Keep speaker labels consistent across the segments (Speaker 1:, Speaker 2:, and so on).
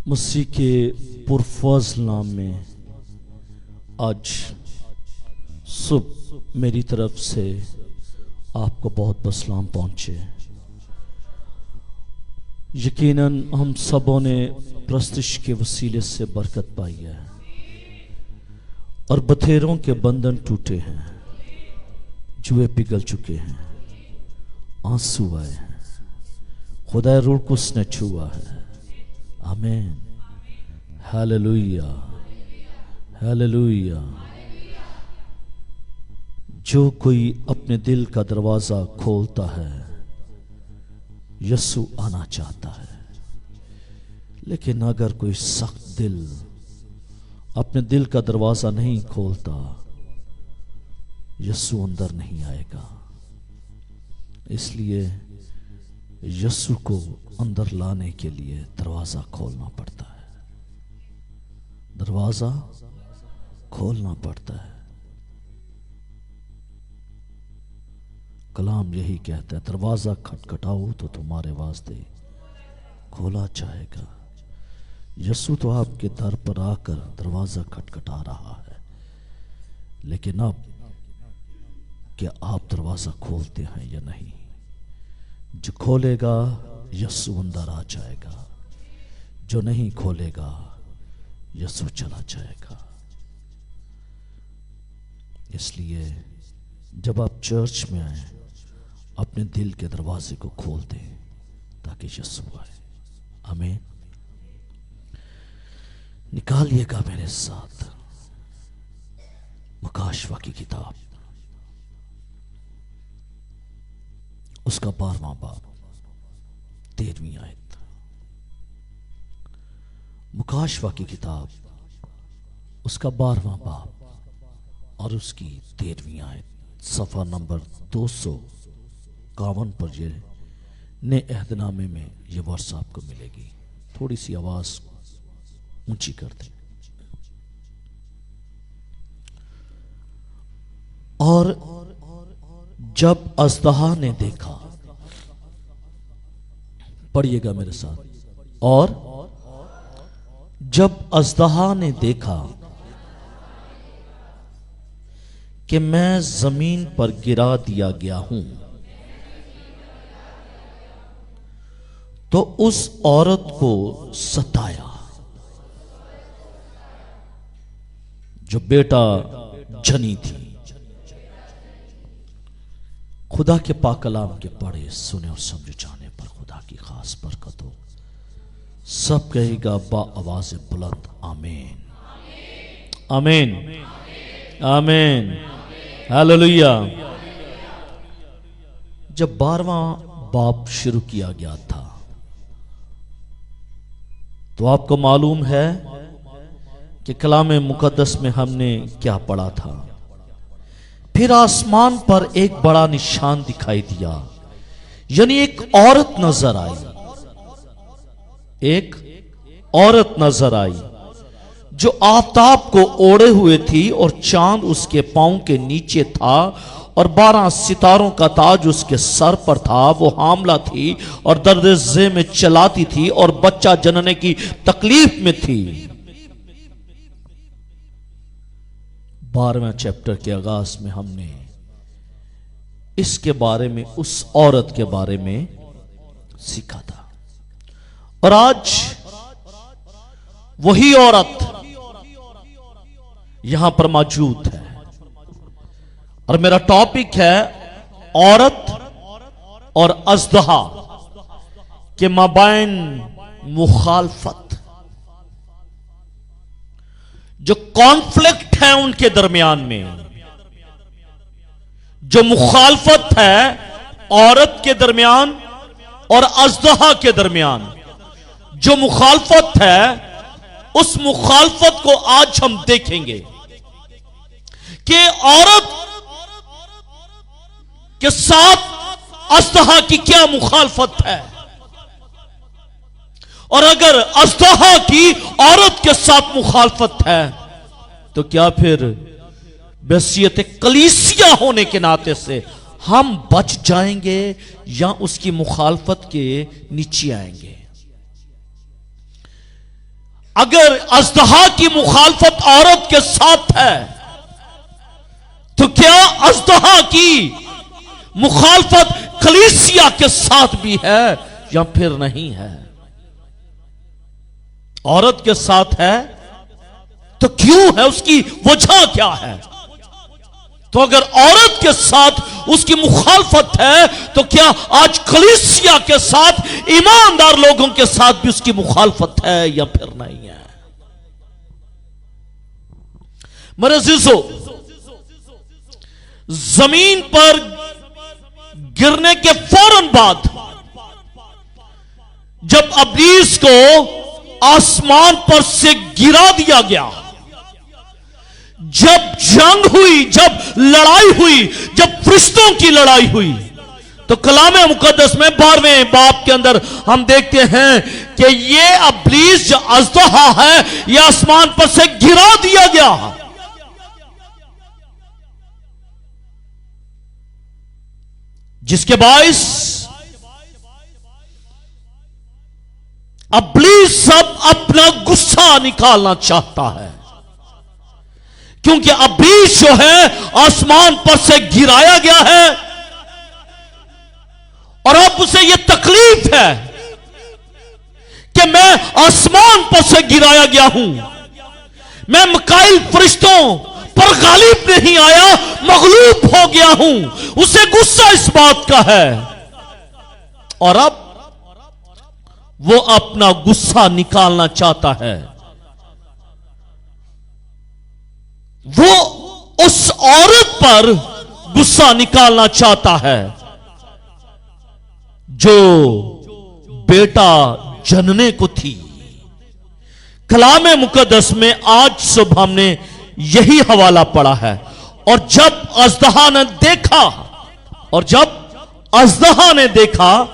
Speaker 1: مسیح کے پرفضل نام میں آج صبح میری طرف سے آپ کو بہت بہت سلام پہنچے۔ یقیناً ہم سبوں نے پرستش کے وسیلے سے برکت پائی ہے اور بتھیروں کے بندھن ٹوٹے ہیں، جوئے پگھل چکے ہیں، آنسو آئے ہیں، خدا روح کو اس نے چھوا ہے۔ آمین، ہاللویہ، ہاللویہ۔ جو کوئی اپنے دل کا دروازہ کھولتا ہے یسوع آنا چاہتا ہے، لیکن اگر کوئی سخت دل اپنے دل کا دروازہ نہیں کھولتا یسوع اندر نہیں آئے گا۔ اس لیے یسوع کو اندر لانے کے لیے دروازہ کھولنا پڑتا ہے، دروازہ کھولنا پڑتا ہے۔ کلام یہی کہتا ہے، دروازہ کھٹکھٹاؤ تو تمہارے واسطے کھولا جائے گا۔ یسوع تو آپ کے در پر آ کر دروازہ کھٹکھٹا رہا ہے، لیکن اب کیا آپ دروازہ کھولتے ہیں یا نہیں؟ جو کھولے گا یسوع اندر آ جائے گا، جو نہیں کھولے گا یسوع چلا جائے گا۔ اس لیے جب آپ چرچ میں آئیں اپنے دل کے دروازے کو کھول دیں تاکہ یسوع آئے۔ آمین۔ نکالیے گا میرے ساتھ مکاشفہ کی کتاب، اس کا 12واں باب 13ویں آیت۔ مکاشفہ کی کتاب اس کا 12واں باب اور اس کی 13ویں آیت، صفحہ نمبر 251 پر یہ نئے عہد نامے میں یہ ورس آپ کو ملے گی۔ تھوڑی سی آواز اونچی کر دیں۔ اور جب اژدہا نے دیکھا، پڑھیے گا میرے ساتھ، اور جب اژدہا نے دیکھا کہ میں زمین پر گرا دیا گیا ہوں، تو اس عورت کو ستایا جو بیٹا جنی تھی۔ خدا کے پاک کلام کے پڑھے سنے اور سمجھ جانے پر خدا کی خاص برکت ہو۔ سب کہے گا با آواز بلند آمین، آمین، آمین، ہاللویہ۔ جب 12واں باب شروع کیا گیا تھا تو آپ کو معلوم ہے کہ کلام مقدس میں ہم نے کیا پڑھا تھا؟ پھر آسمان پر ایک بڑا نشان دکھائی دیا، یعنی ایک عورت نظر آئی، ایک عورت نظر آئی جو آفتاب کو اوڑھے ہوئے تھی اور چاند اس کے پاؤں کے نیچے تھا اور 12 ستاروں کا تاج اس کے سر پر تھا۔ وہ حاملہ تھی اور درد ذہ میں چلاتی تھی اور بچہ جننے کی تکلیف میں تھی۔ 12ویں چیپٹر کے آغاز میں ہم نے اس کے بارے میں، اس عورت کے بارے میں سیکھا تھا، اور آج وہی عورت یہاں پر موجود ہے، اور میرا ٹاپک ہے عورت اور اژدہا کے مابین مخالفت، جو کانفلکٹ ہے ان کے درمیان میں، جو مخالفت ہے عورت کے درمیان اور اژدہا کے درمیان، جو مخالفت ہے اس مخالفت کو آج ہم دیکھیں گے کہ عورت کے ساتھ اژدہا کی کیا مخالفت ہے، اور اگر اژدہا کی عورت کے ساتھ مخالفت ہے تو کیا پھر بحیثیت کلیسیا ہونے کے ناطے سے ہم بچ جائیں گے یا اس کی مخالفت کے نیچے آئیں گے؟ اگر اژدہا کی مخالفت عورت کے ساتھ ہے تو کیا اژدہا کی مخالفت کلیسیا کے ساتھ بھی ہے یا پھر نہیں ہے؟ عورت کے ساتھ ہے تو کیوں ہے؟ اس کی وجہ کیا ہے؟ تو اگر عورت کے ساتھ اس کی مخالفت ہے تو کیا آج کلیسیا کے ساتھ ایماندار لوگوں کے ساتھ بھی اس کی مخالفت ہے یا پھر نہیں ہے؟ میرے عزیزو، زمین پر گرنے کے فوراً بعد جب ابلیس کو آسمان پر سے گرا دیا گیا، جب جنگ ہوئی، جب لڑائی ہوئی، جب فرشتوں کی لڑائی ہوئی، تو کلام مقدس میں 12ویں باب کے اندر ہم دیکھتے ہیں کہ یہ ابلیس جو اژدہا ہے یہ آسمان پر سے گرا دیا گیا، جس کے باعث ابلیس سب اپنا غصہ نکالنا چاہتا ہے، کیونکہ ابلیس جو ہے آسمان پر سے گرایا گیا ہے اور اب اسے یہ تکلیف ہے کہ میں آسمان پر سے گرایا گیا ہوں، میں مکائل فرشتوں پر غالب نہیں آیا، مغلوب ہو گیا ہوں۔ اسے غصہ اس بات کا ہے اور اب وہ اپنا غصہ نکالنا چاہتا ہے۔ وہ اس عورت پر غصہ نکالنا چاہتا ہے جو بیٹا جننے کو تھی۔ کلام مقدس میں آج صبح ہم نے یہی حوالہ پڑھا ہے، اور جب اژدہا نے دیکھا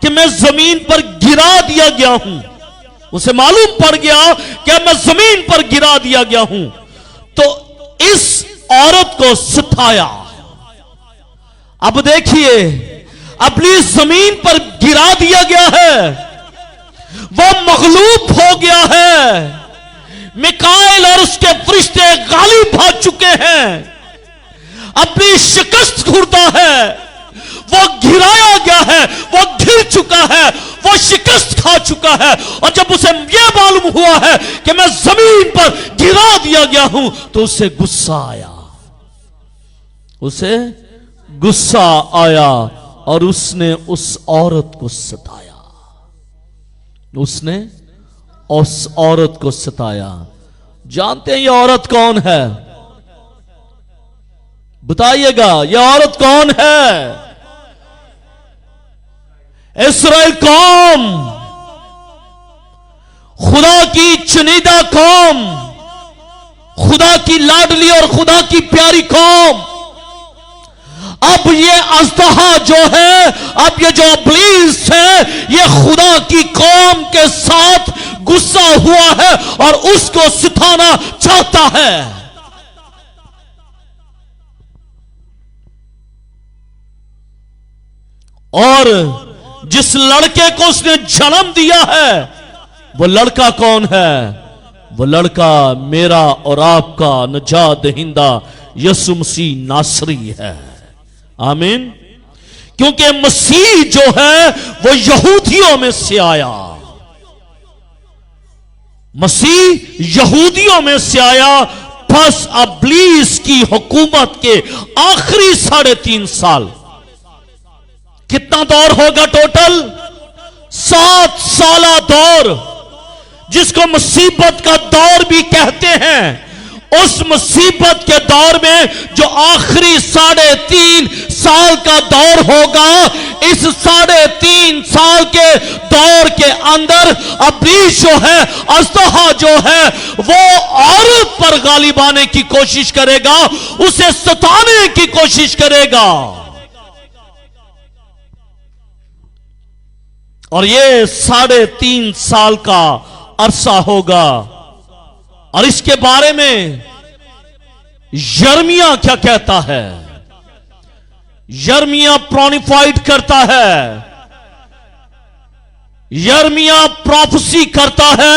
Speaker 1: کہ میں زمین پر گرا دیا گیا ہوں، اسے معلوم پڑ گیا کہ میں زمین پر گرا دیا گیا ہوں، تو اس عورت کو ستایا۔ اب دیکھیے، ابلیس زمین پر گرا دیا گیا ہے، وہ مغلوب ہو گیا ہے، میکائیل اور اس کے فرشتے غالب آ چکے ہیں، اپنی شکست خوردہ ہے، وہ گرایا گیا ہے، وہ گر چکا ہے، وہ شکست کھا چکا ہے، اور جب اسے یہ معلوم ہوا ہے کہ میں زمین پر گرا دیا گیا ہوں تو اسے غصہ آیا اور اس نے اس عورت کو ستایا۔ اس عورت کو ستایا۔ جانتے ہیں یہ عورت کون ہے؟ بتائیے گا، یہ عورت کون ہے؟ اسرائیل قوم، خدا کی چنیدہ قوم، خدا کی لاڈلی اور خدا کی پیاری قوم۔ اب یہ اژدہا جو ہے، اب یہ جو ابلیس ہے، یہ خدا کی قوم کے ساتھ غصہ ہوا ہے اور اس کو ستانا چاہتا ہے۔ اور جس لڑکے کو اس نے جنم دیا ہے، وہ لڑکا کون ہے؟ وہ لڑکا میرا اور آپ کا نجات دہندہ یسوع مسیح ناصری ہے۔ آمین۔ کیونکہ مسیح جو ہے وہ یہودیوں میں سے آیا، مسیح یہودیوں میں سے آیا، پس ابلیس کی حکومت کے آخری 3.5 سال، کتنا دور ہوگا ٹوٹل؟ 7 سالہ دور، جس کو مصیبت کا دور بھی کہتے ہیں۔ اس مصیبت کے دور میں جو آخری 3.5 سال کا دور ہوگا، اس 3.5 سال کے دور کے اندر ابلیس جو ہے، اژدہا جو ہے، وہ عورت پر غالب آنے کی کوشش کرے گا، اسے ستانے کی کوشش کرے گا، اور یہ 3.5 سال کا عرصہ ہوگا۔ اور اس کے بارے میں یرمیہ کیا کہتا ہے؟ یرمیہ پرونیفائڈ کرتا ہے، یرمیہ پروفیسی کرتا ہے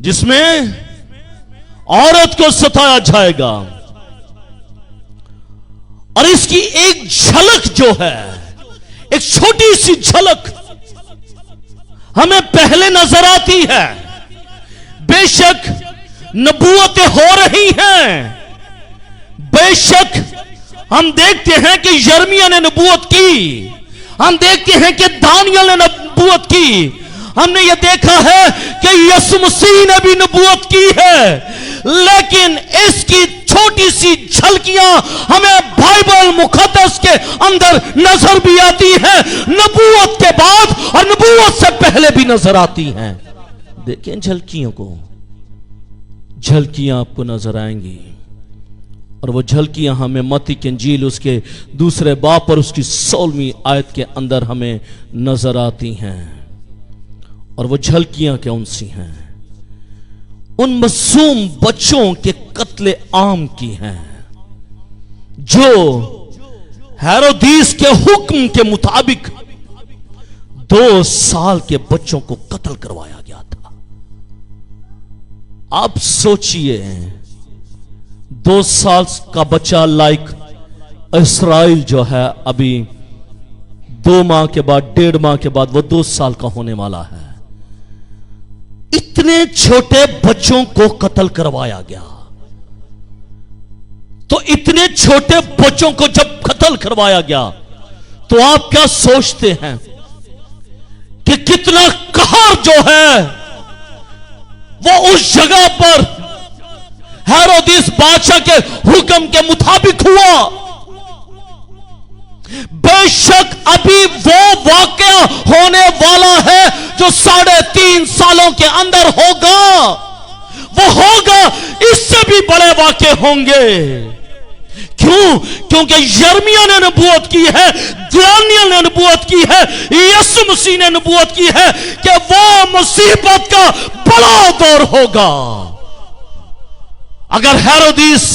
Speaker 1: جس میں عورت کو ستایا جائے گا. اور اس کی ایک جھلک جو ہے، ایک چھوٹی سی جھلک ہمیں پہلے نظر آتی ہے. بے شک نبوتیں ہو رہی ہیں، بے شک ہم دیکھتے ہیں کہ یرمیہ نے نبوت کی، ہم دیکھتے ہیں کہ دانیال نے نبوت کی، ہم نے یہ دیکھا ہے کہ یسوع مسیح نے بھی نبوت کی ہے. لیکن اس کی چھوٹی سی جھلکیاں ہمیں بائبل مقدس کے اندر نظر بھی آتی ہیں، نبوت کے بعد اور نبوت سے پہلے بھی نظر آتی ہیں. دیکھیں جھلکیوں کو، جھلکیاں آپ کو نظر آئیں گی. اور وہ جھلکیاں ہمیں متی کی انجیل اس کے 2 باب اور اس کی 16ویں آیت کے اندر ہمیں نظر آتی ہیں. اور وہ جھلکیاں کون سی ہیں؟ ان معصوم بچوں کے قتل عام کی ہیں جو ہیرودیس کے حکم کے مطابق 2 سال کے بچوں کو قتل کروایا گیا تھا. آپ سوچئے 2 سال کا بچہ لائک اسرائیل جو ہے ابھی 2 ماہ کے بعد 1.5 ماہ کے بعد وہ 2 سال کا ہونے والا ہے. اتنے چھوٹے بچوں کو قتل کروایا گیا. تو اتنے چھوٹے بچوں کو جب قتل کروایا گیا تو آپ کیا سوچتے ہیں کہ کتنا قہر جو ہے وہ اس جگہ پر ہیرودیس بادشاہ کے حکم کے مطابق ہوا. بے شک ابھی وہ واقعہ ہونے والا ہے جو 3.5 سالوں کے اندر ہوگا، وہ ہوگا، اس سے بھی بڑے واقعے ہوں گے. کیوں؟ کیونکہ یرمیہ نے نبوت کی ہے، دانیال نے نبوت کی ہے، یسوع مسیح نے نبوت کی ہے کہ وہ مصیبت کا بڑا دور ہوگا. اگر ہیرودیس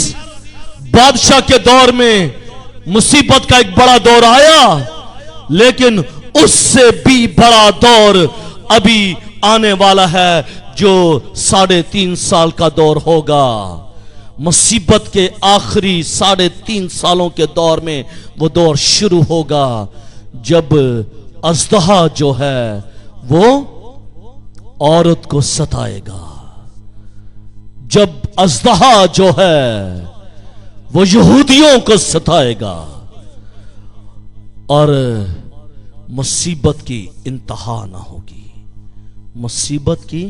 Speaker 1: بادشاہ کے دور میں مصیبت کا ایک بڑا دور آیا، لیکن اس سے بھی بڑا دور ابھی آنے والا ہے جو 3.5 سال کا دور ہوگا. مصیبت کے آخری 3.5 سالوں کے دور میں وہ دور شروع ہوگا جب اژدہا جو ہے وہ عورت کو ستائے گا، جب اژدہا جو ہے وہ یہودیوں کو ستائے گا اور مصیبت کی انتہا نہ ہوگی، مصیبت کی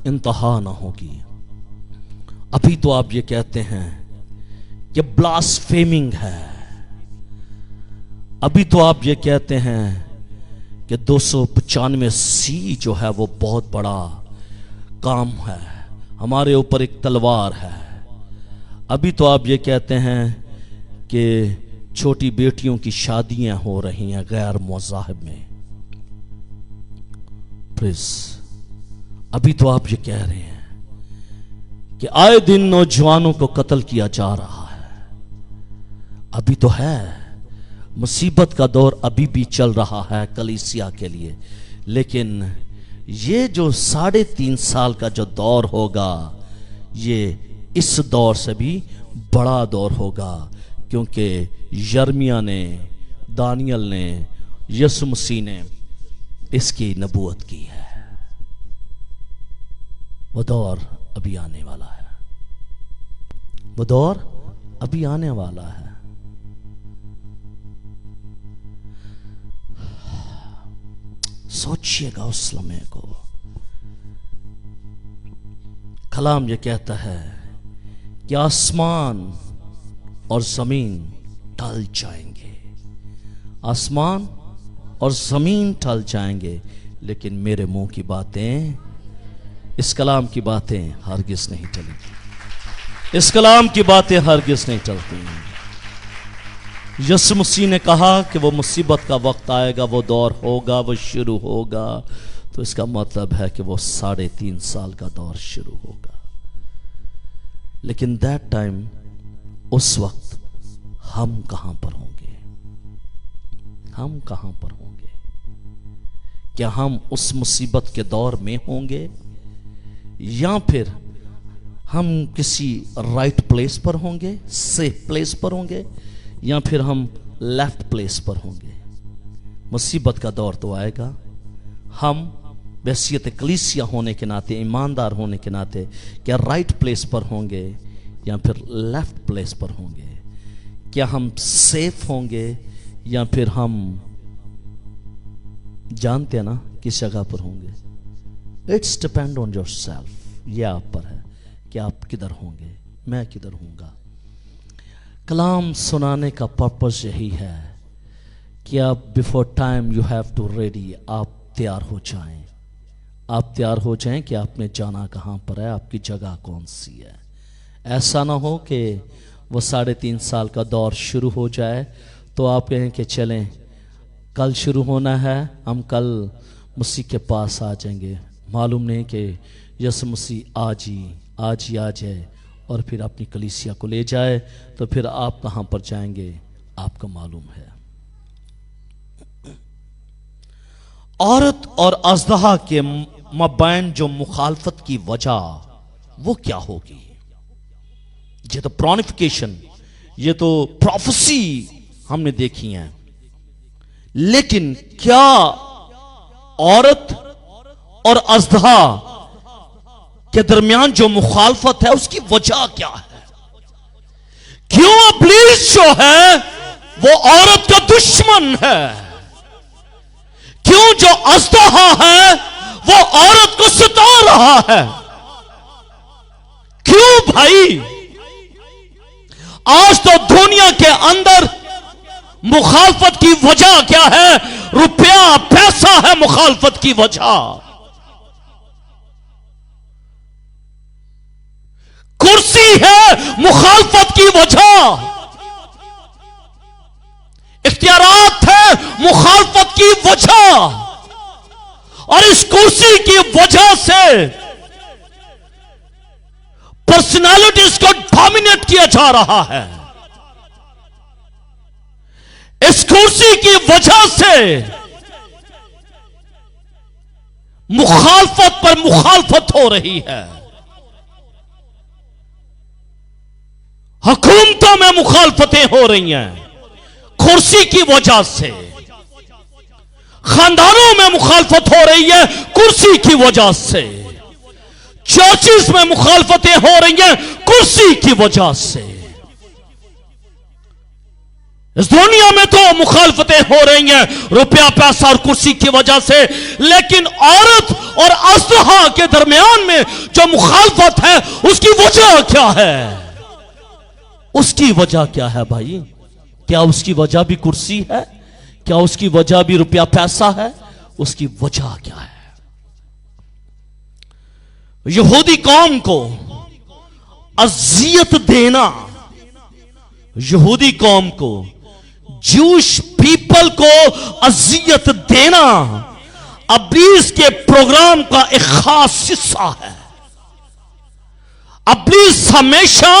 Speaker 1: انتہا نہ ہوگی. ابھی تو آپ یہ کہتے ہیں کہ بلاسفیمنگ ہے، ابھی تو آپ یہ کہتے ہیں کہ 295 جو ہے وہ بہت بڑا کام ہے، ہمارے اوپر ایک تلوار ہے. ابھی تو آپ یہ کہتے ہیں کہ چھوٹی بیٹیوں کی شادیاں ہو رہی ہیں غیر مذاہب میں. پلیز ابھی تو آپ یہ کہہ رہے ہیں کہ آئے دن نوجوانوں کو قتل کیا جا رہا ہے. ابھی تو ہے، مصیبت کا دور ابھی بھی چل رہا ہے کلیسیا کے لیے. لیکن یہ جو 3.5 سال کا جو دور ہوگا، یہ اس دور سے بھی بڑا دور ہوگا، کیونکہ یرمیہ نے، دانیال نے، یسوع مسیح نے اس کی نبوت کی ہے. وہ دور ابھی آنے والا ہے، وہ دور ابھی آنے والا ہے. سوچئے گا اس لمحے کو. کلام یہ کہتا ہے کہ آسمان اور زمین ٹل جائیں گے، آسمان اور زمین ٹل جائیں گے، لیکن میرے منہ کی باتیں، اس کلام کی باتیں ہرگز نہیں ٹلیں گی، اس کلام کی باتیں ہرگز نہیں ٹلتی. یسوع مسیح نے کہا کہ وہ مصیبت کا وقت آئے گا، وہ دور ہوگا، وہ شروع ہوگا، تو اس کا مطلب ہے کہ وہ 3.5 سال کا دور شروع ہوگا. لیکن دیٹ ٹائم، اس وقت ہم کہاں پر ہوں گے؟ ہم کہاں پر ہوں گے؟ کیا ہم اس مصیبت کے دور میں ہوں گے یا پھر ہم کسی رائٹ پلیس پر ہوں گے، سیف پلیس پر ہوں گے، یا پھر ہم لیفٹ پلیس پر ہوں گے۔ مصیبت کا دور تو آئے گا، ہم بحیثیت کلیسیا ہونے کے ناطے، ایماندار ہونے کے ناطے کیا رائٹ پلیس پر ہوں گے یا پھر لیفٹ پلیس پر ہوں گے؟ کیا ہم سیف ہوں گے یا پھر ہم جانتے ہیں نا کس جگہ پر ہوں گے؟ It's depend on yourself, یہ آپ پر ہے کہ آپ کدھر ہوں گے، میں کدھر ہوں گا۔ کلام سنانے کا پرپس یہی ہے کہ آپ before time you have to ready, آپ تیار ہو جائیں، آپ تیار ہو جائیں کہ آپ نے جانا کہاں پر ہے، آپ کی جگہ کون سی ہے۔ ایسا نہ ہو کہ وہ 3.5 سال کا دور شروع ہو جائے تو آپ کہیں کہ چلیں کل شروع ہونا ہے، ہم کل مسیح کے پاس آ جائیں گے، معلوم نہیں کہ یسوع مسیح آج ہی آ جائے اور پھر اپنی کلیسیا کو لے جائے تو پھر آپ کہاں پر جائیں گے آپ کو معلوم ہے۔ عورت اور اژدہا کے مابین جو مخالفت کی وجہ وہ کیا ہوگی؟ یہ تو پرونیفیکیشن، یہ تو پروفیسی ہم نے دیکھی ہیں، لیکن کیا عورت اور اژدہا کے درمیان جو مخالفت ہے اس کی وجہ کیا ہے؟ کیوں ابلیس جو ہے وہ عورت کا دشمن ہے؟ کیوں جو اژدہا ہے وہ عورت کو ستا رہا ہے؟ کیوں بھائی؟ آج تو دنیا کے اندر مخالفت کی وجہ کیا ہے؟ روپیہ پیسہ ہے مخالفت کی وجہ، کرسی ہے مخالفت کی وجہ، اختیارات ہے مخالفت کی وجہ، اور اس کرسی کی وجہ سے پرسنالٹیز کو ڈومینیٹ کیا جا رہا ہے، اس کرسی کی وجہ سے مخالفت پر مخالفت ہو رہی ہے، حکومتوں میں مخالفتیں ہو رہی ہیں کرسی کی وجہ سے، خاندانوں میں مخالفت ہو رہی ہے کرسی کی وجہ سے، چرچز میں مخالفتیں ہو رہی ہیں کرسی کی وجہ سے، اس دنیا میں تو مخالفتیں ہو رہی ہیں روپیہ پیسہ اور کرسی کی وجہ سے، لیکن عورت اور اژدہا کے درمیان میں جو مخالفت ہے اس کی وجہ کیا ہے؟ اس کی وجہ کیا ہے بھائی؟ کیا اس کی وجہ بھی کرسی ہے؟ کیا اس کی وجہ بھی روپیہ پیسہ ہے؟ اس کی وجہ کیا ہے؟ یہودی قوم کو اذیت دینا، یہودی قوم کو، جوش پیپل کو اذیت دینا ابلیس کے پروگرام کا ایک خاص حصہ ہے۔ ابلیس ہمیشہ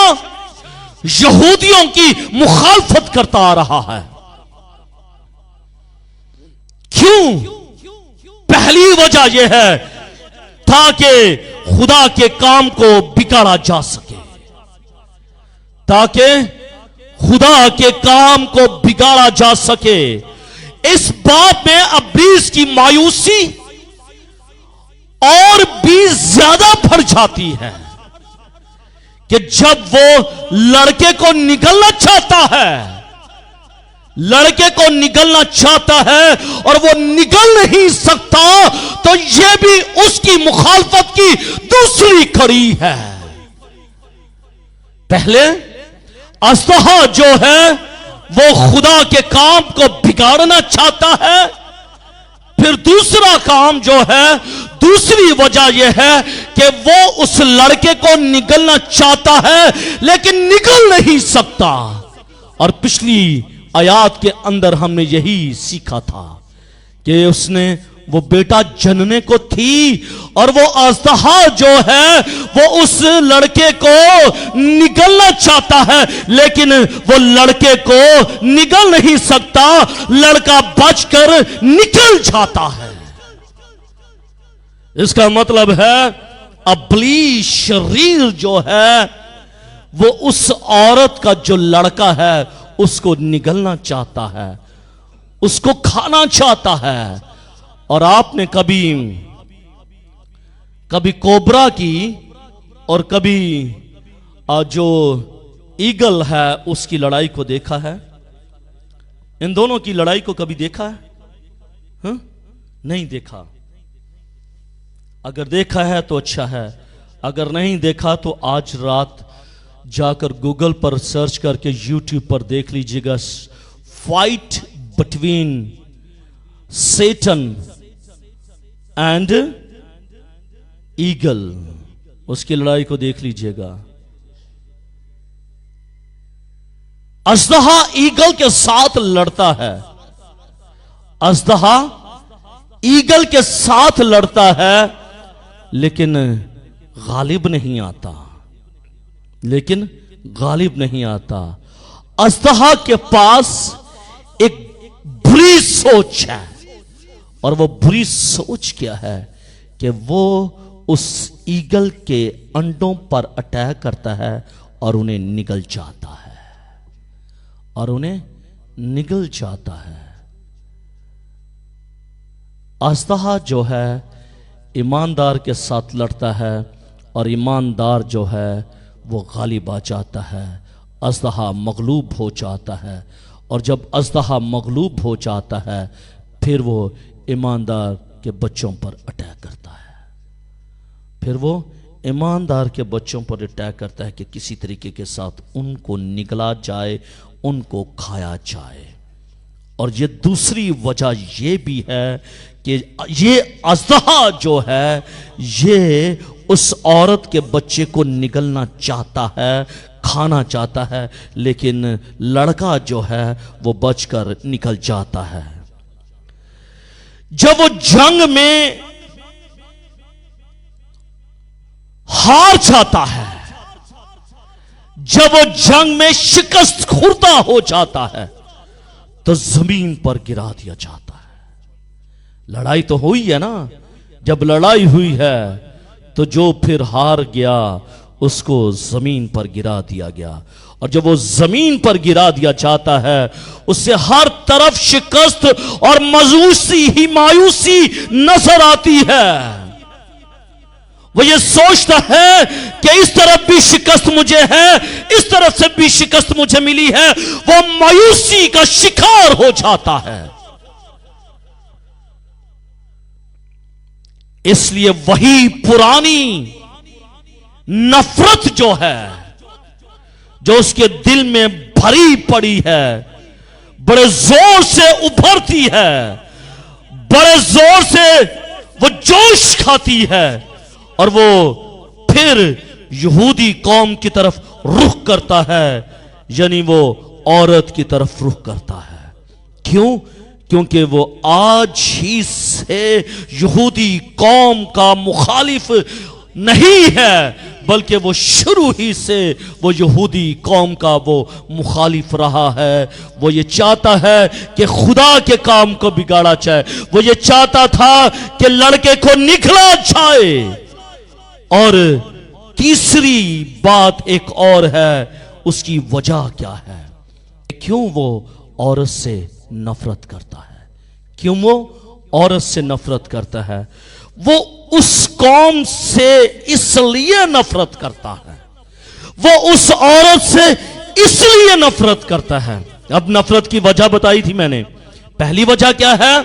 Speaker 1: یہودیوں کی مخالفت کرتا آ رہا ہے۔ کیوں؟ پہلی وجہ یہ ہے تاکہ خدا کے کام کو بگاڑا جا سکے، تاکہ خدا کے کام کو بگاڑا جا سکے۔ اس بات میں ابلیس کی مایوسی اور بھی زیادہ بڑھ جاتی ہے کہ جب وہ لڑکے کو نگلنا چاہتا ہے، لڑکے کو نگلنا چاہتا ہے اور وہ نگل نہیں سکتا، تو یہ بھی اس کی مخالفت کی دوسری کڑی ہے۔ پہلے اژدہا جو ہے وہ خدا کے کام کو بگاڑنا چاہتا ہے، پھر دوسرا کام جو ہے، دوسری وجہ یہ ہے کہ وہ اس لڑکے کو نگلنا چاہتا ہے لیکن نگل نہیں سکتا۔ اور پچھلی آیات کے اندر ہم نے یہی سیکھا تھا کہ اس نے وہ بیٹا جننے کو تھی، اور وہ اژدہا جو ہے وہ اس لڑکے کو نگلنا چاہتا ہے لیکن وہ لڑکے کو نگل نہیں سکتا، لڑکا بچ کر نکل جاتا ہے۔ اس کا مطلب ہے ابلیس شریر جو ہے وہ اس عورت کا جو لڑکا ہے اس کو نگلنا چاہتا ہے, اس کو کھانا چاہتا ہے. اور آپ نے کبھی کوبرا کی اور کبھی جو ایگل ہے اس کی لڑائی کو دیکھا ہے؟ ان دونوں کی لڑائی کو کبھی دیکھا ہے؟ ہاں نہیں دیکھا. اگر دیکھا ہے تو اچھا ہے, اگر نہیں دیکھا تو آج رات جا کر گوگل پر سرچ کر کے یوٹیوب پر دیکھ لیجئے گا, fight between Satan and eagle, اس کی لڑائی کو دیکھ لیجئے گا. اژدہا ایگل کے ساتھ لڑتا ہے, اژدہا ایگل کے ساتھ لڑتا ہے لیکن غالب نہیں آتا, لیکن غالب نہیں آتا. اژدہا کے پاس ایک بری سوچ ہے, اور وہ بری سوچ کیا ہے کہ وہ اس ایگل کے انڈوں پر اٹیک کرتا ہے اور انہیں نگل جاتا ہے, اور انہیں نگل جاتا ہے. اژدہا جو ہے ایماندار کے ساتھ لڑتا ہے اور ایماندار جو ہے وہ غالب آ جاتا ہے. اژدہا مغلوب ہو جاتا ہے, اور جب اژدہا مغلوب ہو جاتا ہے پھر وہ ایماندار کے بچوں پر اٹیک کرتا ہے. پھر وہ ایماندار کے بچوں پر اٹیک کرتا ہے کہ کسی طریقے کے ساتھ ان کو نگلا جائے, ان کو کھایا جائے. اور یہ دوسری وجہ یہ بھی ہے کہ یہ اژدہا جو ہے یہ اس عورت کے بچے کو نگلنا چاہتا ہے, کھانا چاہتا ہے, لیکن لڑکا جو ہے وہ بچ کر نکل جاتا ہے. جب وہ جنگ میں ہار جاتا ہے, جب وہ جنگ میں شکست خوردہ ہو جاتا ہے تو زمین پر گرا دیا جاتا ہے. لڑائی تو ہوئی ہے نا, جب لڑائی ہوئی ہے تو جو پھر ہار گیا اس کو زمین پر گرا دیا گیا, اور جب وہ زمین پر گرا دیا جاتا ہے اس سے ہر طرف شکست اور مایوسی نظر آتی ہے. وہ یہ سوچتا ہے کہ اس طرف بھی شکست مجھے ہے, اس طرف سے بھی شکست مجھے ملی ہے. وہ مایوسی کا شکار ہو جاتا ہے. اس لیے وہی پرانی نفرت جو ہے جو اس کے دل میں بھری پڑی ہے بڑے زور سے ابھرتی ہے, بڑے زور سے وہ جوش کھاتی ہے, اور وہ پھر یہودی قوم کی طرف رخ کرتا ہے, یعنی وہ عورت کی طرف رخ کرتا ہے. کیوں؟ کیونکہ وہ آج ہی سے یہودی قوم کا مخالف نہیں ہے, بلکہ وہ شروع ہی سے وہ یہودی قوم کا وہ مخالف رہا ہے. وہ یہ چاہتا ہے کہ خدا کے کام کو بگاڑا جائے, وہ یہ چاہتا تھا کہ لڑکے کو نکلا جائے. اور تیسری بات ایک اور ہے, اس کی وجہ کیا ہے, کیوں وہ عورت سے نفرت کرتا ہے, کیوں وہ عورت سے نفرت کرتا ہے. وہ اس قوم سے اس لیے نفرت کرتا ہے, وہ اس عورت سے اس لیے نفرت کرتا ہے. اب نفرت کی وجہ بتائی تھی میں نے. پہلی وجہ کیا ہے؟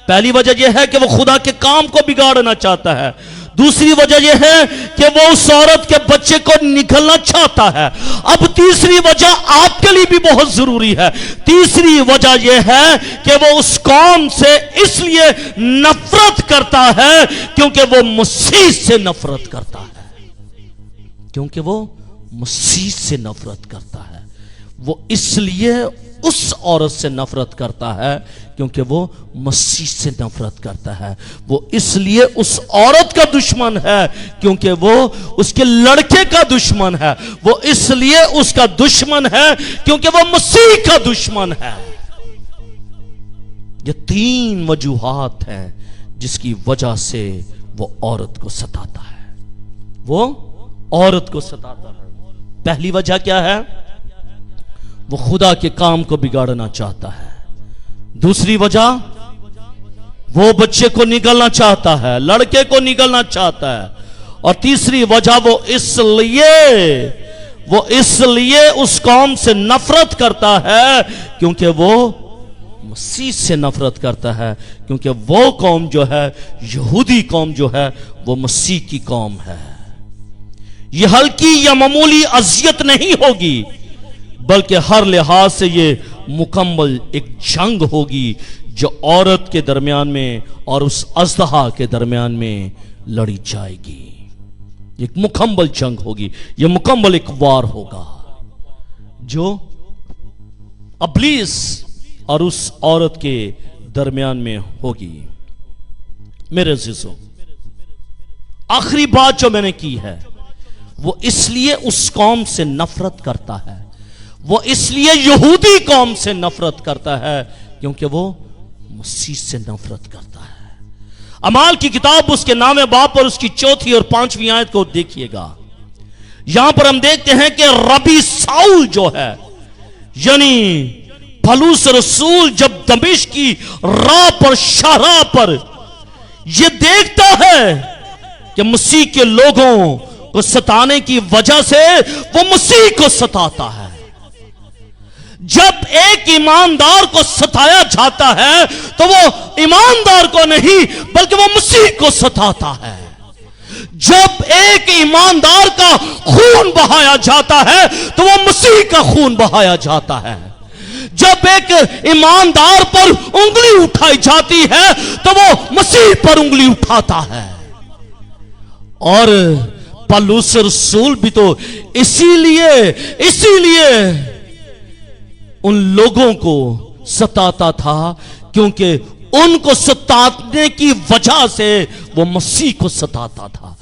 Speaker 1: پہلی وجہ یہ ہے کہ وہ خدا کے کام کو بگاڑنا چاہتا ہے. دوسری وجہ یہ ہے کہ وہ اس عورت کے بچے کو نکلنا چاہتا ہے. اب تیسری وجہ آپ کے لیے بھی بہت ضروری ہے. تیسری وجہ یہ ہے کہ وہ اس قوم سے اس لیے نفرت کرتا ہے کیونکہ وہ مسیح سے نفرت کرتا ہے, کیونکہ وہ مسیح سے نفرت کرتا ہے. وہ اس لیے اس عورت سے نفرت کرتا ہے کیونکہ وہ مسیح سے نفرت کرتا ہے. وہ اس لیے اس عورت کا دشمن ہے کیونکہ وہ اس کے لڑکے کا دشمن ہے. وہ اس لیے اس کا دشمن ہے کیونکہ وہ مسیح کا دشمن ہے. یہ تین وجوہات ہیں جس کی وجہ سے وہ عورت کو ستاتا ہے. وہ عورت کو ستاتا ہے۔ پہلی وجہ کیا ہے؟ وہ خدا کے کام کو بگاڑنا چاہتا ہے۔ دوسری وجہ، وہ بچے کو نگلنا چاہتا ہے، لڑکے کو نگلنا چاہتا ہے۔ اور تیسری وجہ، وہ اس لیے اس قوم سے نفرت کرتا ہے کیونکہ وہ مسیح سے نفرت کرتا ہے، کیونکہ وہ قوم جو ہے، یہودی قوم جو ہے، وہ مسیح کی قوم ہے۔ یہ ہلکی یا معمولی اذیت نہیں ہوگی، بلکہ ہر لحاظ سے یہ مکمل ایک جنگ ہوگی جو عورت کے درمیان میں اور اس اژدہا کے درمیان میں لڑی جائے گی۔ ایک مکمل جنگ ہوگی، یہ مکمل ایک وار ہوگا جو ابلیس اور اس عورت کے درمیان میں ہوگی۔ میرے عزیزوں، آخری بات جو میں نے کی ہے، وہ اس لیے اس قوم سے نفرت کرتا ہے، وہ اس لیے یہودی قوم سے نفرت کرتا ہے کیونکہ وہ مسیح سے نفرت کرتا ہے۔ اعمال کی کتاب اس کے نام باب پر اس کی 4 اور 5 آیت کو دیکھیے گا۔ یہاں پر ہم دیکھتے ہیں کہ ربی ساؤل جو ہے، یعنی پولس رسول، جب دمشق کی راہ پر، شاہراہ پر یہ دیکھتا ہے کہ مسیح کے لوگوں کو ستانے کی وجہ سے وہ مسیح کو ستاتا ہے۔ جب ایک ایماندار کو ستایا جاتا ہے تو وہ ایماندار کو نہیں بلکہ وہ مسیح کو ستاتا ہے۔ جب ایک ایماندار کا خون بہایا جاتا ہے تو وہ مسیح کا خون بہایا جاتا ہے۔ جب ایک ایماندار پر انگلی اٹھائی جاتی ہے تو وہ مسیح پر انگلی اٹھاتا ہے۔ اور پولس رسول بھی تو اسی لیے ان لوگوں کو ستاتا تھا کیونکہ ان کو ستانے کی وجہ سے وہ مسیح کو ستاتا تھا،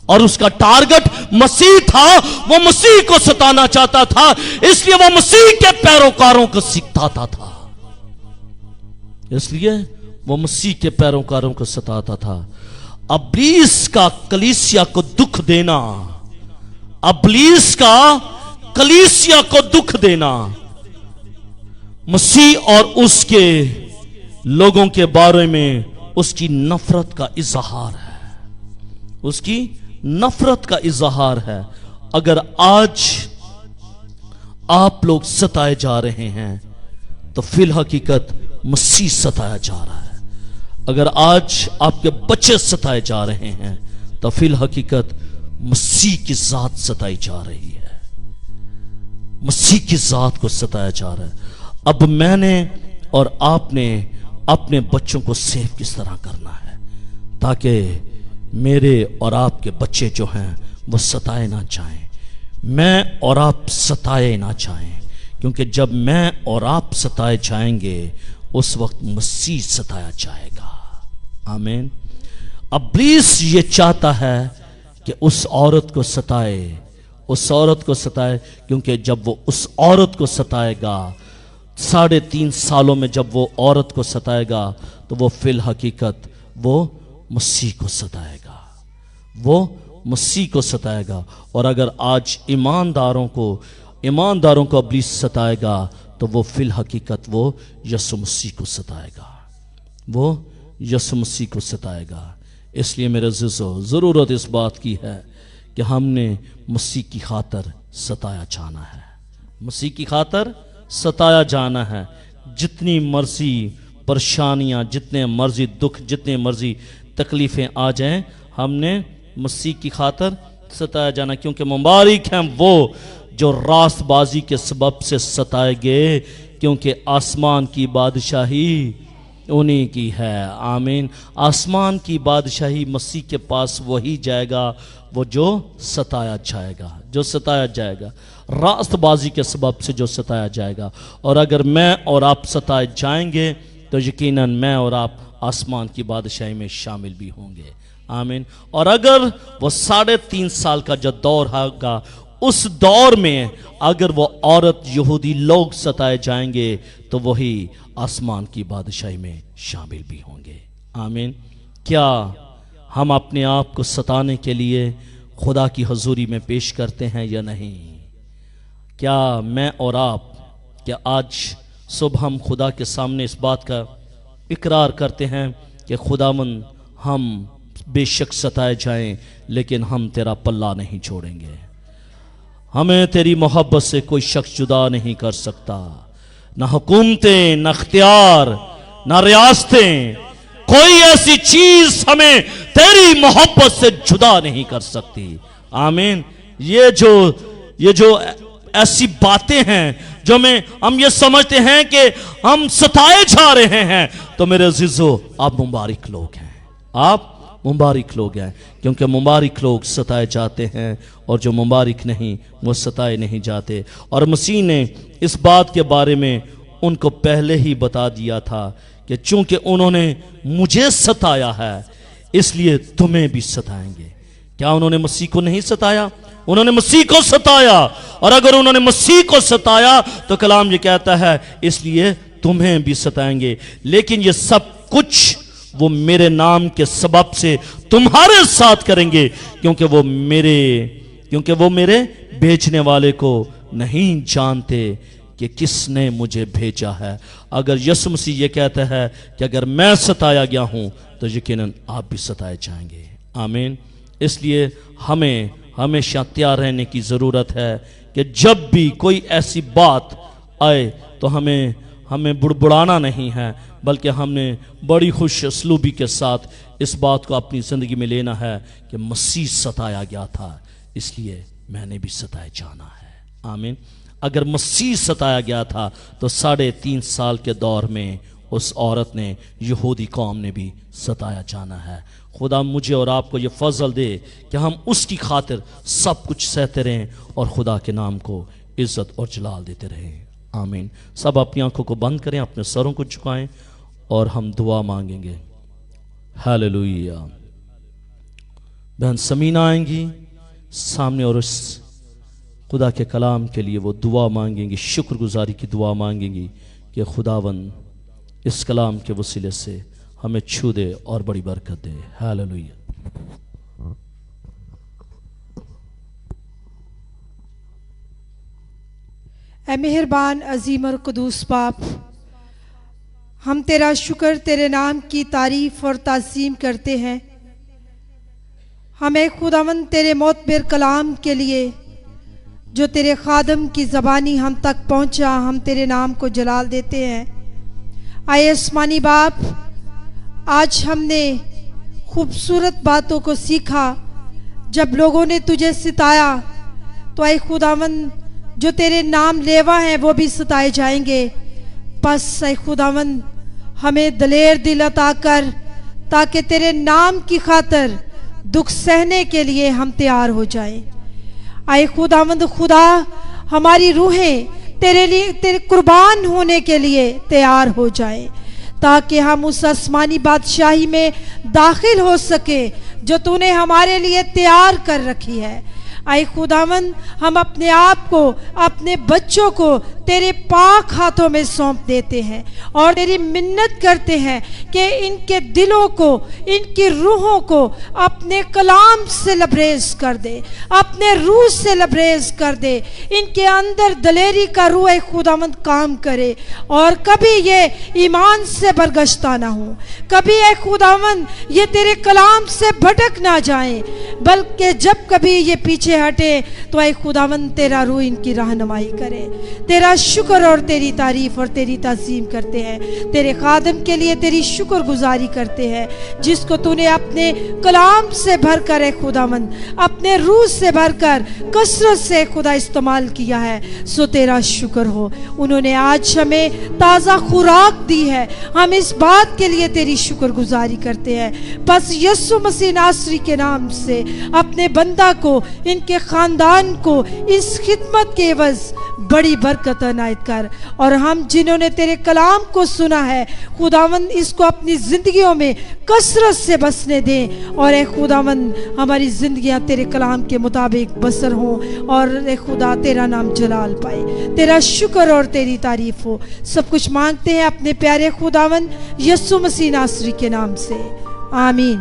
Speaker 1: اور اس کا ٹارگٹ مسیح تھا۔ وہ مسیح کو ستانا چاہتا تھا، اس لیے وہ مسیح کے پیروکاروں کو ستاتا تھا، اس لیے وہ مسیح کے پیروکاروں کو ستاتا تھا۔ ابلیس کا کلیسیا کو دکھ دینا، ابلیس کا کلیسیا کو دکھ دینا مسیح اور اس کے لوگوں کے بارے میں اس کی نفرت کا اظہار ہے، اس کی نفرت کا اظہار ہے۔ اگر آج آپ لوگ ستائے جا رہے ہیں تو فی الحقیقت مسیح ستایا جا رہا ہے۔ اگر آج آپ کے بچے ستائے جا رہے ہیں تو فی الحقیقت مسیح کی ذات ستائی جا رہی ہے، مسیح کی ذات کو ستایا جا رہا ہے۔ اب میں نے اور آپ نے اپنے بچوں کو سیف کس طرح کرنا ہے تاکہ میرے اور آپ کے بچے جو ہیں وہ ستائے نہ جائیں، میں اور آپ ستائے نہ جائیں، کیونکہ جب میں اور آپ ستائے جائیں گے اس وقت مسیح ستایا جائے گا۔ آمین۔ ابلیس یہ چاہتا ہے کہ اس عورت کو ستائے، اس عورت کو ستائے، کیونکہ جب وہ اس عورت کو ستائے گا 3.5 سالوں میں جب وہ عورت کو ستائے گا تو وہ فی الحقیقت وہ مسیح کو ستائے گا، وہ مسیح کو ستائے گا۔ اور اگر آج ایمانداروں کو ابلیس ستائے گا تو وہ فی الحقیقت وہ یسوع مسیح کو ستائے گا، وہ یسوع مسیح کو ستائے گا۔ اس لیے میرے عزیزو، ضرورت اس بات کی ہے کہ ہم نے مسیح کی خاطر ستایا جانا ہے، مسیح کی خاطر ستایا جانا ہے۔ جتنی مرضی پریشانیاں، جتنے مرضی دکھ، جتنے مرضی تکلیفیں آ جائیں، ہم نے مسیح کی خاطر ستایا جانا، کیونکہ مبارک ہیں وہ جو راست بازی کے سبب سے ستائے گئے، کیونکہ آسمان کی بادشاہی انہی کی ہے۔ آمین۔ آسمان کی بادشاہی مسیح کے پاس وہی جائے گا وہ جو ستایا جائے گا، جو ستایا جائے گا، راست بازی کے سبب سے جو ستایا جائے گا۔ اور اگر میں اور آپ ستائے جائیں گے تو یقیناً میں اور آپ آسمان کی بادشاہی میں شامل بھی ہوں گے۔ آمین۔ اور اگر وہ 3.5 سال کا جو دور ہوگا، اس دور میں اگر وہ عورت یہودی لوگ ستائے جائیں گے تو وہی آسمان کی بادشاہی میں شامل بھی ہوں گے۔ آمین۔ کیا ہم اپنے آپ کو ستانے کے لیے خدا کی حضوری میں پیش کرتے ہیں یا نہیں؟ کیا میں اور آپ، کیا آج صبح ہم خدا کے سامنے اس بات کا اقرار کرتے ہیں کہ خداوند ہم بے شک ستائے جائیں لیکن ہم تیرا پلہ نہیں چھوڑیں گے، ہمیں تیری محبت سے کوئی شخص جدا نہیں کر سکتا، نہ حکومتیں، نہ اختیار، نہ ریاستیں، کوئی ایسی چیز ہمیں تیری محبت سے جدا نہیں کر سکتی۔ آمین۔ یہ جو ایسی باتیں ہیں جو ہم یہ سمجھتے ہیں کہ ہم ستائے جا رہے ہیں، تو میرے عزیزو آپ مبارک لوگ ہیں، آپ مبارک لوگ ہیں، کیونکہ مبارک لوگ ستائے جاتے ہیں اور جو مبارک نہیں وہ ستائے نہیں جاتے۔ اور مسیح نے اس بات کے بارے میں ان کو پہلے ہی بتا دیا تھا کہ چونکہ انہوں نے مجھے ستایا ہے اس لیے تمہیں بھی ستائیں گے۔ کیا انہوں نے مسیح کو نہیں ستایا؟ انہوں نے مسیح کو ستایا، اور اگر انہوں نے مسیح کو ستایا تو کلام یہ کہتا ہے اس لیے تمہیں بھی ستائیں گے، لیکن یہ سب کچھ وہ میرے نام کے سبب سے تمہارے ساتھ کریں گے، کیونکہ وہ میرے بھیجنے والے کو نہیں جانتے کہ کس نے مجھے بھیجا ہے۔ اگر یسوع مسیح یہ کہتا ہے کہ اگر میں ستایا گیا ہوں تو یقیناً آپ بھی ستائے جائیں گے۔ آمین۔ اس لیے ہمیں ہمیشہ تیار رہنے کی ضرورت ہے کہ جب بھی کوئی ایسی بات آئے تو ہمیں بڑبڑانا نہیں ہے، بلکہ ہم نے بڑی خوش اسلوبی کے ساتھ اس بات کو اپنی زندگی میں لینا ہے کہ مسیح ستایا گیا تھا اس لیے میں نے بھی ستائے جانا ہے۔ آمین۔ اگر مسیح ستایا گیا تھا تو 3.5 سال کے دور میں اس عورت نے، یہودی قوم نے بھی ستایا جانا ہے۔ خدا مجھے اور آپ کو یہ فضل دے کہ ہم اس کی خاطر سب کچھ سہتے رہیں اور خدا کے نام کو عزت اور جلال دیتے رہیں۔ آمین۔ سب اپنی آنکھوں کو بند کریں، اپنے سروں کو جھکائیں اور ہم دعا مانگیں گے۔ ہاللویہ۔ بہن سمینہ آئیں گی سامنے اور اس خدا کے کلام کے لیے وہ دعا مانگیں گی، شکر گزاری کی دعا مانگیں گی کہ خداوند اس کلام کے وسیلے سے ہمیں چھو دے اور بڑی برکت دے۔ ہاللویہ۔
Speaker 2: اے مہربان، عظیم اور قدوس باپ، ہم تیرا شکر، تیرے نام کی تعریف اور تعظیم کرتے ہیں۔ ہمیں خداوند تیرے معتبر کلام کے لیے جو تیرے خادم کی زبانی ہم تک پہنچا، ہم تیرے نام کو جلال دیتے ہیں۔ اے آسمانی باپ، آج ہم نے خوبصورت باتوں کو سیکھا۔ جب لوگوں نے تجھے ستایا تو اے خداوند جو تیرے نام لیوا ہیں وہ بھی ستائے جائیں گے۔ پس اے خداوند ہمیں دلیر دل عطا کر تاکہ تیرے نام کی خاطر دکھ سہنے کے لیے ہم تیار ہو جائیں۔ اے خداوند خدا، ہماری روحیں تیرے قربان ہونے کے لیے تیار ہو جائیں تاکہ ہم اس آسمانی بادشاہی میں داخل ہو سکیں جو تو نے ہمارے لیے تیار کر رکھی ہے۔ اے خداوند ہم اپنے آپ کو، اپنے بچوں کو تیرے پاک ہاتھوں میں سونپ دیتے ہیں اور تیری منت کرتے ہیں کہ ان کے دلوں کو، ان کی روحوں کو اپنے کلام سے لبریز کر دے، اپنے روح سے لبریز کر دے، ان کے اندر دلیری کا روح اے خداوند کام کرے اور کبھی یہ ایمان سے برگشتہ نہ ہوں، کبھی اے خداوند یہ تیرے کلام سے بھٹک نہ جائیں، بلکہ جب کبھی یہ پیچھے ہٹے تو اے خداوند تیرا روح ان کی رہنمائی کرے۔ تیرا شکر اور تیری تعریف اور تیری تعظیم کرتے ہیں، تیرے خادم کے لیے تیری شکر گزاری کرتے ہیں جس کو تو نے اپنے کلام سے بھر کر اے خداوند، اپنے روح سے بھر کر کثرت سے خدا استعمال کیا ہے، سو تیرا شکر ہو۔ انہوں نے آج ہمیں تازہ خوراک دی ہے، ہم اس بات کے لیے تیری شکر گزاری کرتے ہیں۔ بس یسوع مسیح ناصری کے نام سے اپنے بندہ کو، ان کے خاندان کو اس خدمت کے عوض بڑی برکت عنایت کر، اور ہم جنہوں نے تیرے کلام کو سنا ہے خداوند اس کو اپنی زندگیوں میں کثرت سے بسنے دیں، اور اے خداوند ہماری زندگیاں تیرے کلام کے مطابق بسر ہوں اور اے خدا تیرا نام جلال پائے، تیرا شکر اور تیری تعریف ہو۔ سب کچھ مانگتے ہیں اپنے پیارے خداوند یسوع مسیح ناصری کے نام سے، آمین۔